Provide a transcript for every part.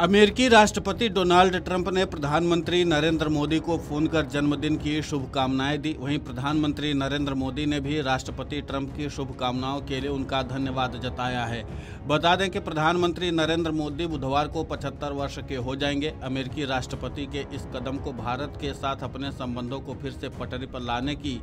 अमेरिकी राष्ट्रपति Donald Trump ने प्रधानमंत्री नरेंद्र मोदी को फोन कर जन्मदिन की शुभकामनाएं दी। वहीं प्रधानमंत्री नरेंद्र मोदी ने भी राष्ट्रपति ट्रंप की शुभकामनाओं के लिए उनका धन्यवाद जताया है। बता दें कि प्रधानमंत्री नरेंद्र मोदी बुधवार को 75 वर्ष के हो जाएंगे। अमेरिकी राष्ट्रपति के इस कदम को भारत के साथ अपने संबंधों को फिर से पटरी पर लाने की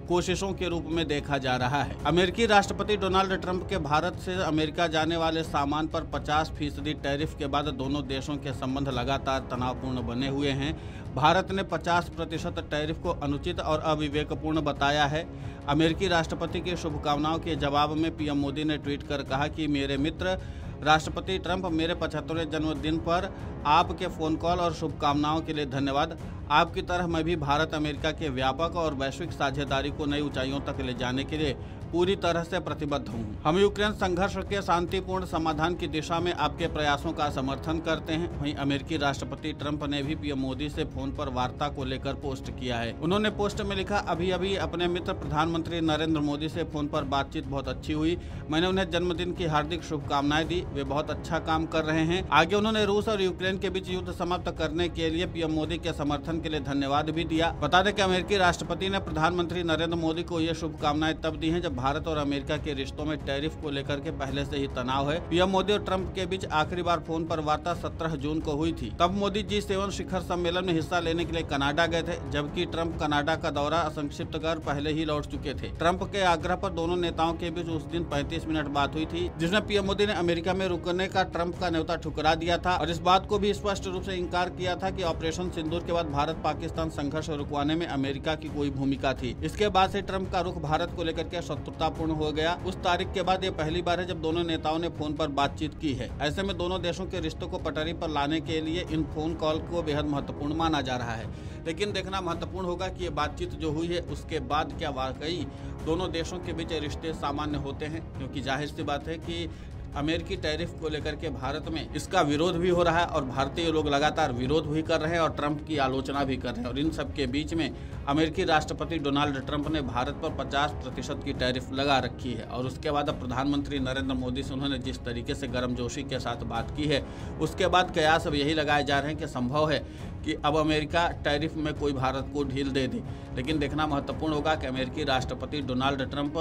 कोशिशों के रूप में देखा जा रहा है। अमेरिकी राष्ट्रपति डोनाल्ड ट्रंप के भारत से अमेरिका जाने वाले सामान पर 50% टैरिफ के बाद दोनों देशों के संबंध लगातार तनावपूर्ण बने हुए हैं। भारत ने 50% टैरिफ को अनुचित और अविवेकपूर्ण बताया है। अमेरिकी राष्ट्रपति की शुभकामनाओं के जवाब में पीएम मोदी ने ट्वीट कर कहा कि मेरे मित्र राष्ट्रपति ट्रंप, मेरे 75वें जन्मदिन पर आपके फ़ोन कॉल और शुभकामनाओं के लिए धन्यवाद। आपकी तरह मैं भी भारत अमेरिका के व्यापक और वैश्विक साझेदारी को नई ऊंचाइयों तक ले जाने के लिए पूरी तरह से प्रतिबद्ध हूं। हम यूक्रेन संघर्ष के शांतिपूर्ण समाधान की दिशा में आपके प्रयासों का समर्थन करते हैं। वहीं अमेरिकी राष्ट्रपति ट्रंप ने भी पीएम मोदी से फोन पर वार्ता को लेकर पोस्ट किया है। उन्होंने पोस्ट में लिखा, अभी अभी अपने मित्र प्रधानमंत्री नरेंद्र मोदी से फोन पर बातचीत बहुत अच्छी हुई। मैंने उन्हें जन्मदिन की हार्दिक शुभकामनाएं दी। वे बहुत अच्छा काम कर रहे हैं। आगे उन्होंने रूस और यूक्रेन के बीच युद्ध समाप्त करने के लिए पीएम मोदी के समर्थन के लिए धन्यवाद भी दिया। बता दें कि अमेरिकी राष्ट्रपति ने प्रधानमंत्री नरेंद्र मोदी को ये शुभकामनाएं तब दी हैं जब भारत और अमेरिका के रिश्तों में टैरिफ को लेकर के पहले से ही तनाव है। पीएम मोदी और ट्रंप के बीच आखिरी बार फोन पर वार्ता 17 जून को हुई थी। तब मोदी G7 शिखर सम्मेलन में हिस्सा लेने के लिए कनाडा गए थे, जबकि ट्रंप कनाडा का दौरा संक्षिप्त कर पहले ही लौट चुके थे। ट्रंप के आग्रह पर दोनों नेताओं के बीच उस दिन 35 मिनट बात हुई थी, जिसमें पीएम मोदी ने अमेरिका में रुकने का ट्रंप का न्योता ठुकरा दिया था और इस बात को भी स्पष्ट रूप से इंकार किया था कि ऑपरेशन सिंदूर के बाद भारत पाकिस्तान संघर्ष रुकवाने में अमेरिका की कोई भूमिका थी। इसके बाद से ट्रंप का रुख भारत को लेकर के शत्रुतापूर्ण हो गया। उस तारीख के बाद ये पहली बार है जब दोनों नेताओं ने फोन पर बातचीत की है। ऐसे में दोनों देशों के रिश्तों को पटरी पर लाने के लिए इन फोन कॉल को बेहद महत्वपूर्ण माना जा रहा है। लेकिन देखना महत्वपूर्ण होगा कि ये बातचीत जो हुई है उसके बाद क्या वाकई दोनों देशों के बीच रिश्ते सामान्य होते हैं, क्योंकि जाहिर सी बात है कि अमेरिकी टैरिफ को लेकर के भारत में इसका विरोध भी हो रहा है और भारतीय लोग लगातार विरोध भी कर रहे हैं और ट्रंप की आलोचना भी कर रहे हैं। और इन सब के बीच में अमेरिकी राष्ट्रपति डोनाल्ड ट्रंप ने भारत पर 50% की टैरिफ लगा रखी है और उसके बाद अब प्रधानमंत्री नरेंद्र मोदी से उन्होंने जिस तरीके से गर्मजोशी के साथ बात की है, उसके बाद कयास अब यही लगाए जा रहे हैं कि संभव है कि अब अमेरिका टैरिफ में कोई भारत को ढील दे दे। लेकिन देखना महत्वपूर्ण होगा कि अमेरिकी राष्ट्रपति डोनाल्ड ट्रंप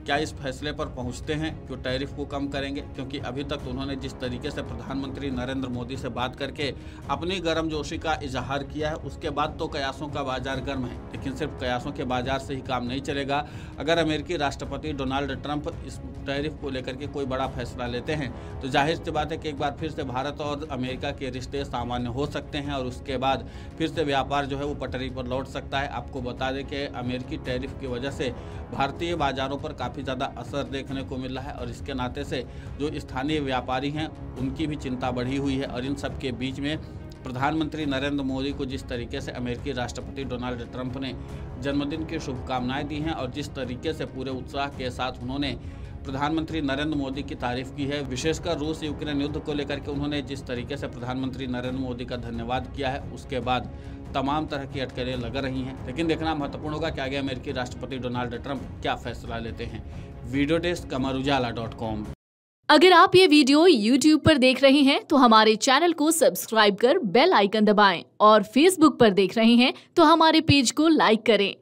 क्या इस फैसले पर पहुंचते हैं कि वो टैरिफ को कम करेंगे, क्योंकि अभी तक तो उन्होंने जिस तरीके से प्रधानमंत्री नरेंद्र मोदी से बात करके अपनी गर्मजोशी का इजहार किया है, उसके बाद तो कयासों का बाजार गर्म है। लेकिन सिर्फ कयासों के बाजार से ही काम नहीं चलेगा। अगर अमेरिकी राष्ट्रपति डोनाल्ड ट्रंप इस टैरिफ को लेकर के कोई बड़ा फैसला लेते हैं तो जाहिर सी बात है कि एक बार फिर से भारत और अमेरिका के रिश्ते सामान्य हो सकते हैं और उसके बाद फिर से व्यापार जो है वो पटरी पर लौट सकता है। आपको बता दें कि अमेरिकी टैरिफ की वजह से भारतीय बाजारों पर काफ़ी ज़्यादा असर देखने को मिल रहा है और इसके नाते से जो स्थानीय व्यापारी हैं उनकी भी चिंता बढ़ी हुई है। और इन सब के बीच में प्रधानमंत्री नरेंद्र मोदी को जिस तरीके से अमेरिकी राष्ट्रपति डोनाल्ड ट्रंप ने जन्मदिन की शुभकामनाएं दी हैं और जिस तरीके से पूरे उत्साह के साथ उन्होंने प्रधानमंत्री नरेंद्र मोदी की तारीफ की है, विशेषकर रूस यूक्रेन युद्ध को लेकर के उन्होंने जिस तरीके से प्रधानमंत्री नरेंद्र मोदी का धन्यवाद किया है, उसके बाद तमाम तरह की अटकलें लग रही हैं। लेकिन देखना महत्वपूर्ण होगा कि आगे अमेरिकी राष्ट्रपति डोनाल्ड ट्रंप क्या फैसला लेते हैं। Video desk amarujala.com। अगर आप ये वीडियो YouTube पर देख रहे हैं तो हमारे चैनल को सब्सक्राइब कर बेल आइकन दबाएं और Facebook पर देख रहे हैं तो हमारे पेज को लाइक करें।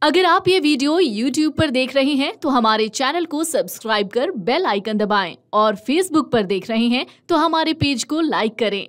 अगर आप ये वीडियो YouTube पर देख रहे हैं तो हमारे चैनल को सब्सक्राइब कर बेल आइकन दबाएं और Facebook पर देख रहे हैं तो हमारे पेज को लाइक करें।